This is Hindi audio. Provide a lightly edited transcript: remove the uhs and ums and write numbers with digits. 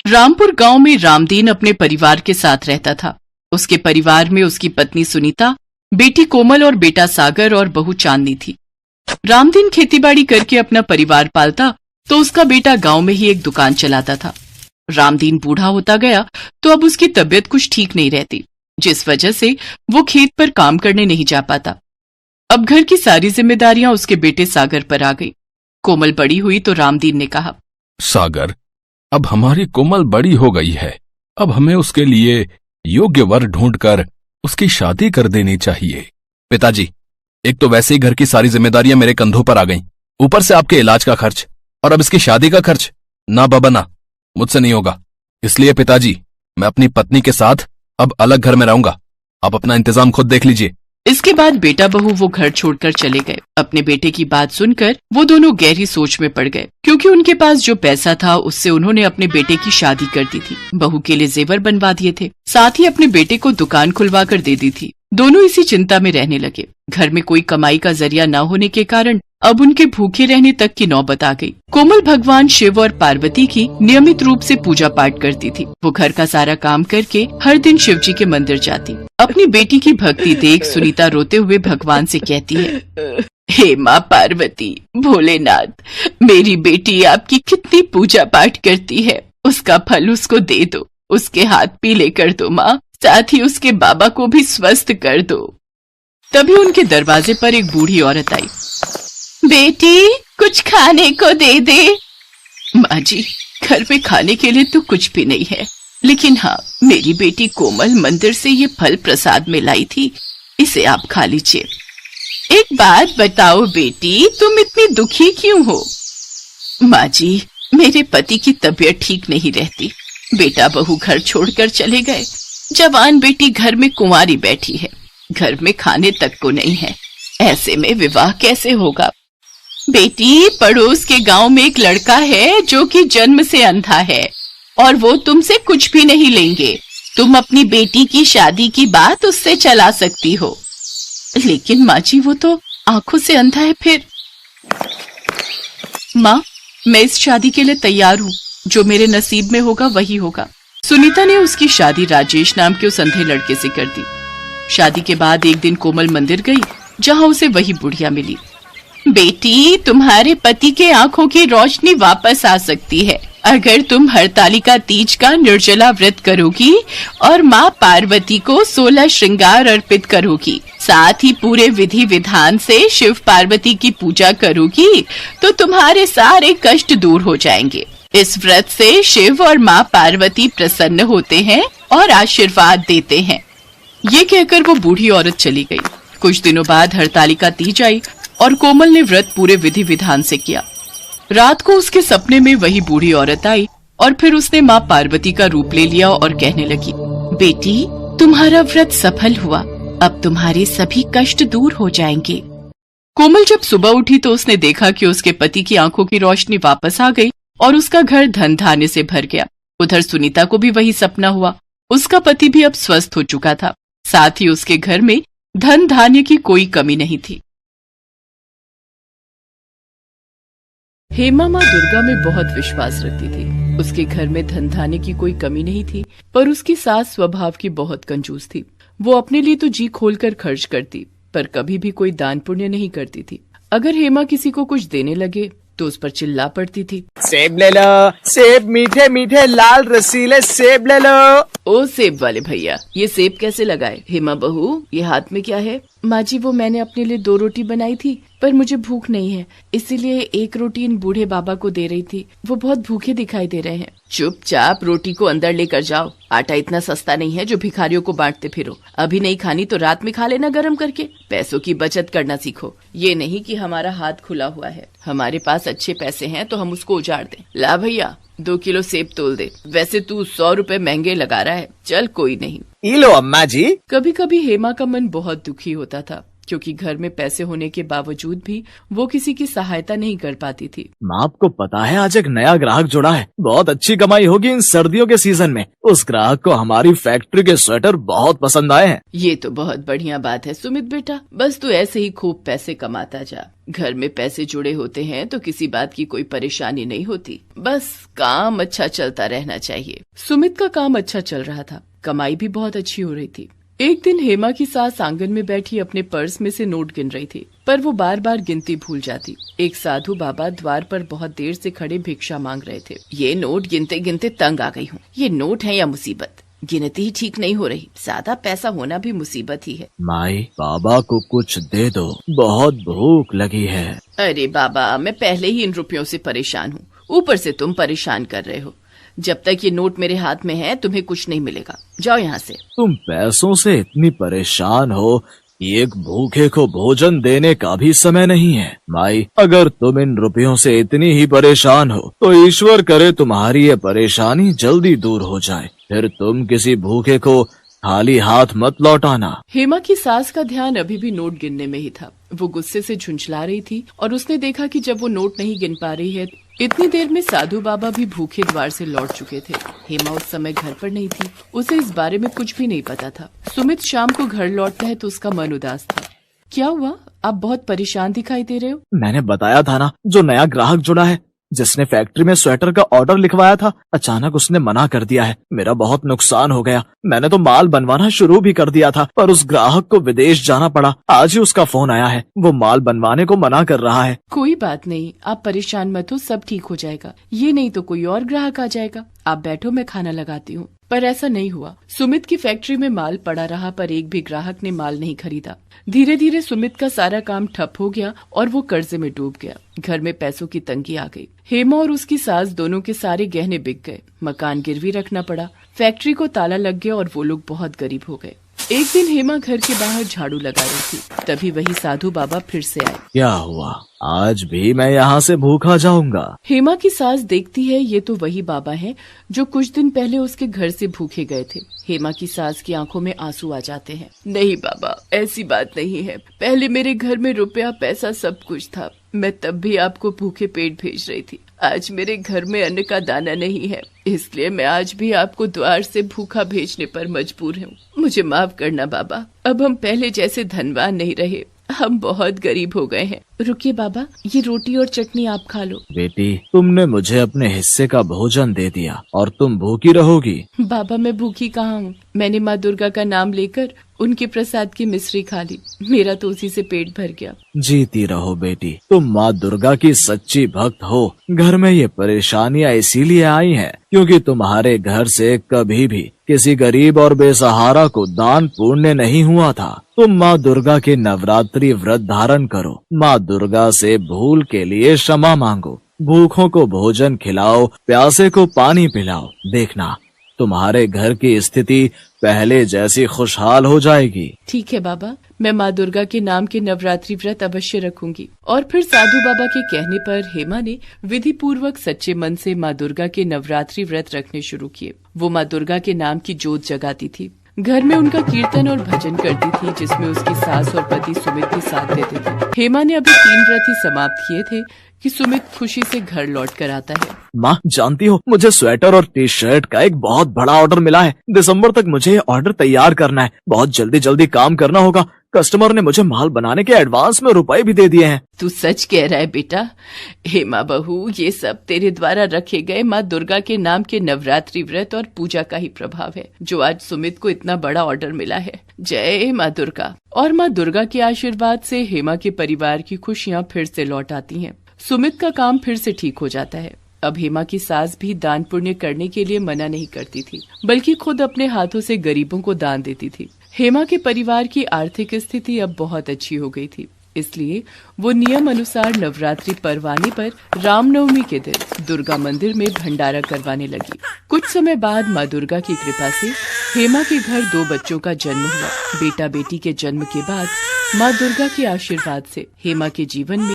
रामपुर गांव में रामदीन अपने परिवार के साथ रहता था। उसके परिवार में उसकी पत्नी सुनीता, बेटी कोमल और बेटा सागर और बहू चांदनी थी। रामदीन खेतीबाड़ी करके अपना परिवार पालता तो उसका बेटा गांव में ही एक दुकान चलाता था। रामदीन बूढ़ा होता गया तो अब उसकी तबीयत कुछ ठीक नहीं रहती, जिस वजह से वो खेत पर काम करने नहीं जा पाता। अब घर की सारी जिम्मेदारियां उसके बेटे सागर पर आ गई। कोमल बड़ी हुई तो रामदीन ने कहा, सागर, अब हमारी कोमल बड़ी हो गई है, अब हमें उसके लिए योग्य वर ढूंढकर उसकी शादी कर देनी चाहिए। पिताजी, एक तो वैसे ही घर की सारी जिम्मेदारियां मेरे कंधों पर आ गईं, ऊपर से आपके इलाज का खर्च और अब इसकी शादी का खर्च। ना बाबा ना, मुझसे नहीं होगा। इसलिए पिताजी, मैं अपनी पत्नी के साथ अब अलग घर में रहूंगा। आप अपना इंतजाम खुद देख लीजिए। इसके बाद बेटा बहू वो घर छोड़कर चले गए। अपने बेटे की बात सुनकर वो दोनों गहरी सोच में पड़ गए, क्योंकि उनके पास जो पैसा था उससे उन्होंने अपने बेटे की शादी कर दी थी, बहू के लिए जेवर बनवा दिए थे, साथ ही अपने बेटे को दुकान खुलवा कर दे दी थी। दोनों इसी चिंता में रहने लगे। घर में कोई कमाई का जरिया न होने के कारण अब उनके भूखे रहने तक की नौबत आ गई। कोमल भगवान शिव और पार्वती की नियमित रूप से पूजा पाठ करती थी। वो घर का सारा काम करके हर दिन शिव जी के मंदिर जाती। अपनी बेटी की भक्ति देख सुनीता रोते हुए भगवान से कहती है, हे माँ पार्वती, भोलेनाथ, मेरी बेटी आपकी कितनी पूजा पाठ करती है, उसका फल उसको दे दो, उसके हाथ पीले कर दो माँ, साथ ही उसके बाबा को भी स्वस्थ कर दो। तभी उनके दरवाजे पर एक बूढ़ी औरत आई। बेटी, कुछ खाने को दे दे। माँ जी, घर में खाने के लिए तो कुछ भी नहीं है, लेकिन हाँ, मेरी बेटी कोमल मंदिर से ये फल प्रसाद में लाई थी, इसे आप खा लीजिए। एक बात बताओ बेटी, तुम इतनी दुखी क्यों हो? माँ जी, मेरे पति की तबीयत ठीक नहीं रहती, बेटा बहू घर छोड़कर चले गए, जवान बेटी घर में कुंवारी बैठी है, घर में खाने तक को नहीं है, ऐसे में विवाह कैसे होगा? बेटी, पड़ोस के गांव में एक लड़का है जो कि जन्म से अंधा है और वो तुमसे कुछ भी नहीं लेंगे। तुम अपनी बेटी की शादी की बात उससे चला सकती हो। लेकिन माँ जी, वो तो आंखों से अंधा है। फिर? माँ, मैं इस शादी के लिए तैयार हूँ, जो मेरे नसीब में होगा वही होगा। सुनीता ने उसकी शादी राजेश नाम के उस अंधे लड़के से कर दी। शादी के बाद एक दिन कोमल मंदिर गई, जहाँ उसे वही बुढ़िया मिली। बेटी, तुम्हारे पति के आंखों की रोशनी वापस आ सकती है अगर तुम हरतालिका तीज का निर्जला व्रत करोगी और माँ पार्वती को 16 श्रृंगार अर्पित करोगी, साथ ही पूरे विधि विधान से शिव पार्वती की पूजा करोगी, तो तुम्हारे सारे कष्ट दूर हो जाएंगे। इस व्रत से शिव और माँ पार्वती प्रसन्न होते हैं और आशीर्वाद देते हैं। ये कहकर वो बूढ़ी औरत चली गई। कुछ दिनों बाद हरतालिका तीज आई और कोमल ने व्रत पूरे विधि विधान से किया। रात को उसके सपने में वही बूढ़ी औरत आई और फिर उसने माँ पार्वती का रूप ले लिया और कहने लगी, बेटी, तुम्हारा व्रत सफल हुआ, अब तुम्हारे सभी कष्ट दूर हो जाएंगे। कोमल जब सुबह उठी तो उसने देखा कि उसके पति की आंखों की रोशनी वापस आ गई और उसका घर धन धान्य से भर गया। उधर सुनीता को भी वही सपना हुआ। उसका पति भी अब स्वस्थ हो चुका था, साथ ही उसके घर में धन धान्य की कोई कमी नहीं थी। हेमा माँ दुर्गा में बहुत विश्वास रखती थी। उसके घर में धन धान्य की कोई कमी नहीं थी, पर उसकी सास स्वभाव की बहुत कंजूस थी। वो अपने लिए तो जी खोलकर खर्च करती, पर कभी भी कोई दान पुण्य नहीं करती थी। अगर हेमा किसी को कुछ देने लगे तो उस पर चिल्ला पड़ती थी, सेब ले लो, सेब, मीठे मीठे लाल रसीले सेब ले लो। ओ सेब वाले भैया, ये सेब कैसे लगाए? हेमा बहू, ये हाथ में क्या है? माँ जी, वो मैंने अपने लिए 2 रोटी बनाई थी, पर मुझे भूख नहीं है, इसीलिए 1 रोटी इन बूढ़े बाबा को दे रही थी, वो बहुत भूखे दिखाई दे रहे हैं। चुपचाप रोटी को अंदर लेकर जाओ, आटा इतना सस्ता नहीं है जो भिखारियों को बांटते फिरो। अभी नहीं खानी तो रात में खा लेना गरम करके। पैसों की बचत करना सीखो, ये नहीं कि हमारा हाथ खुला हुआ है, हमारे पास अच्छे पैसे हैं तो हम उसको उजाड़ दें। ला भैया, 2 किलो सेब तोल दे। वैसे तू 100 रुपए महंगे लगा रहा है, चल कोई नहीं। लो अम्मा जी। कभी कभी हेमा का मन बहुत दुखी होता था, क्योंकि घर में पैसे होने के बावजूद भी वो किसी की सहायता नहीं कर पाती थी। माँ, आपको पता है आज एक नया ग्राहक जुड़ा है, बहुत अच्छी कमाई होगी इन सर्दियों के सीजन में। उस ग्राहक को हमारी फैक्ट्री के स्वेटर बहुत पसंद आए हैं। ये तो बहुत बढ़िया बात है सुमित बेटा, बस तू ऐसे ही खूब पैसे कमाता जा। घर में पैसे जुड़े होते हैं तो किसी बात की कोई परेशानी नहीं होती, बस काम अच्छा चलता रहना चाहिए। सुमित का काम अच्छा चल रहा था, कमाई भी बहुत अच्छी हो रही थी। एक दिन हेमा की सास आंगन में बैठी अपने पर्स में से नोट गिन रही थी, पर वो बार बार गिनती भूल जाती। एक साधु बाबा द्वार पर बहुत देर से खड़े भिक्षा मांग रहे थे। ये नोट गिनते गिनते तंग आ गई हूँ, ये नोट है या मुसीबत, गिनती ही ठीक नहीं हो रही, ज्यादा पैसा होना भी मुसीबत ही है। माई, बाबा को कुछ दे दो, बहुत भूख लगी है। अरे बाबा, मैं पहले ही इन रुपयों से परेशान हूँ, ऊपर से तुम परेशान कर रहे हो। जब तक ये नोट मेरे हाथ में है तुम्हें कुछ नहीं मिलेगा, जाओ यहाँ से। तुम पैसों से इतनी परेशान हो कि एक भूखे को भोजन देने का भी समय नहीं है। माई, अगर तुम इन रुपयों से इतनी ही परेशान हो तो ईश्वर करे तुम्हारी ये परेशानी जल्दी दूर हो जाए, फिर तुम किसी भूखे को खाली हाथ मत लौटाना। हेमा की सास का ध्यान अभी भी नोट गिनने में ही था। वो गुस्से से झुंझला रही थी और उसने देखा कि जब वो नोट नहीं गिन पा रही है, इतनी देर में साधु बाबा भी भूखे द्वार से लौट चुके थे। हेमा उस समय घर पर नहीं थी, उसे इस बारे में कुछ भी नहीं पता था। सुमित शाम को घर लौटता है तो उसका मन उदास था। क्या हुआ, आप बहुत परेशान दिखाई दे रहे हो? मैंने बताया था ना, जो नया ग्राहक जुड़ा है जिसने फैक्ट्री में स्वेटर का ऑर्डर लिखवाया था, अचानक उसने मना कर दिया है। मेरा बहुत नुकसान हो गया। मैंने तो माल बनवाना शुरू भी कर दिया था, पर उस ग्राहक को विदेश जाना पड़ा। आज ही उसका फोन आया है, वो माल बनवाने को मना कर रहा है। कोई बात नहीं, आप परेशान मत हो, सब ठीक हो जाएगा। ये नहीं तो कोई और ग्राहक आ जाएगा। आप बैठो, मैं खाना लगाती हूँ। पर ऐसा नहीं हुआ। सुमित की फैक्ट्री में माल पड़ा रहा, पर एक भी ग्राहक ने माल नहीं खरीदा। धीरे धीरे सुमित का सारा काम ठप हो गया और वो कर्जे में डूब गया। घर में पैसों की तंगी आ गई। हेमा और उसकी सास दोनों के सारे गहने बिक गए, मकान गिरवी रखना पड़ा, फैक्ट्री को ताला लग गया और वो लोग बहुत गरीब हो गए। एक दिन हेमा घर के बाहर झाड़ू लगा रही थी, तभी वही साधु बाबा फिर से आए। क्या हुआ, आज भी मैं यहाँ से भूखा जाऊंगा? हेमा की सास देखती है ये तो वही बाबा हैं जो कुछ दिन पहले उसके घर से भूखे गए थे। हेमा की सास की आंखों में आंसू आ जाते हैं। नहीं बाबा, ऐसी बात नहीं है। पहले मेरे घर में रुपया पैसा सब कुछ था, मैं तब भी आपको भूखे पेट भेज रही थी। आज मेरे घर में अन्न का दाना नहीं है, इसलिए मैं आज भी आपको द्वार से भूखा भेजने पर मजबूर हूँ। मुझे माफ करना बाबा, अब हम पहले जैसे धनवान नहीं रहे, हम बहुत गरीब हो गए हैं। रुकिए बाबा, ये रोटी और चटनी आप खा लो। बेटी, तुमने मुझे अपने हिस्से का भोजन दे दिया और तुम भूखी रहोगी। बाबा, मैं भूखी कहाँ हूँ, मैंने माँ दुर्गा का नाम लेकर उनके प्रसाद की मिश्री खा ली, मेरा तो उसी से पेट भर गया। जीती रहो बेटी, तुम माँ दुर्गा की सच्ची भक्त हो। घर में ये परेशानियाँ इसीलिए आई हैं क्योंकि तुम्हारे घर से कभी भी किसी गरीब और बेसहारा को दान पुण्य नहीं हुआ था। तुम माँ दुर्गा के नवरात्रि व्रत धारण करो, माँ दुर्गा से भूल के लिए क्षमा मांगो, भूखों को भोजन खिलाओ, प्यासे को पानी पिलाओ। देखना, तुम्हारे घर की स्थिति पहले जैसी खुशहाल हो जाएगी। ठीक है बाबा, मैं माँ दुर्गा के नाम के नवरात्रि व्रत अवश्य रखूंगी। और फिर साधु बाबा के कहने पर हेमा ने विधि पूर्वक सच्चे मन से माँ दुर्गा के नवरात्रि व्रत रखने शुरू किए। वो माँ दुर्गा के नाम की जोत जगाती थी, घर में उनका कीर्तन और भजन करती थी, जिसमें उसकी सास और पति सुमित भी साथ देते थे। हेमा ने अभी 3 व्रत ही समाप्त किए थे कि सुमित खुशी से घर लौट कर आता है। माँ, जानती हो, मुझे स्वेटर और टी शर्ट का एक बहुत बड़ा ऑर्डर मिला है। दिसंबर तक मुझे ये ऑर्डर तैयार करना है, बहुत जल्दी जल्दी काम करना होगा। कस्टमर ने मुझे माल बनाने के एडवांस में रुपए भी दे दिए हैं। तू सच कह रहा है बेटा? हेमा बहू, ये सब तेरे द्वारा रखे गए माँ दुर्गा के नाम के नवरात्रि व्रत और पूजा का ही प्रभाव है, जो आज सुमित को इतना बड़ा ऑर्डर मिला है। जय माँ दुर्गा। और माँ दुर्गा के आशीर्वाद से हेमा के परिवार की खुशियाँ फिर से लौट आती हैं। सुमित का काम फिर से ठीक हो जाता है। अब हेमा की सास भी दान पुण्य करने के लिए मना नहीं करती थी, बल्कि खुद अपने हाथों से गरीबों को दान देती थी। हेमा के परिवार की आर्थिक स्थिति अब बहुत अच्छी हो गई थी, इसलिए वो नियम अनुसार नवरात्रि पर्व आने पर रामनवमी के दिन दुर्गा मंदिर में भंडारा करवाने लगी। कुछ समय बाद माँ दुर्गा की कृपा से हेमा के घर 2 बच्चों का जन्म हुआ। बेटा बेटी के जन्म के बाद माँ दुर्गा के आशीर्वाद से हेमा के जीवन में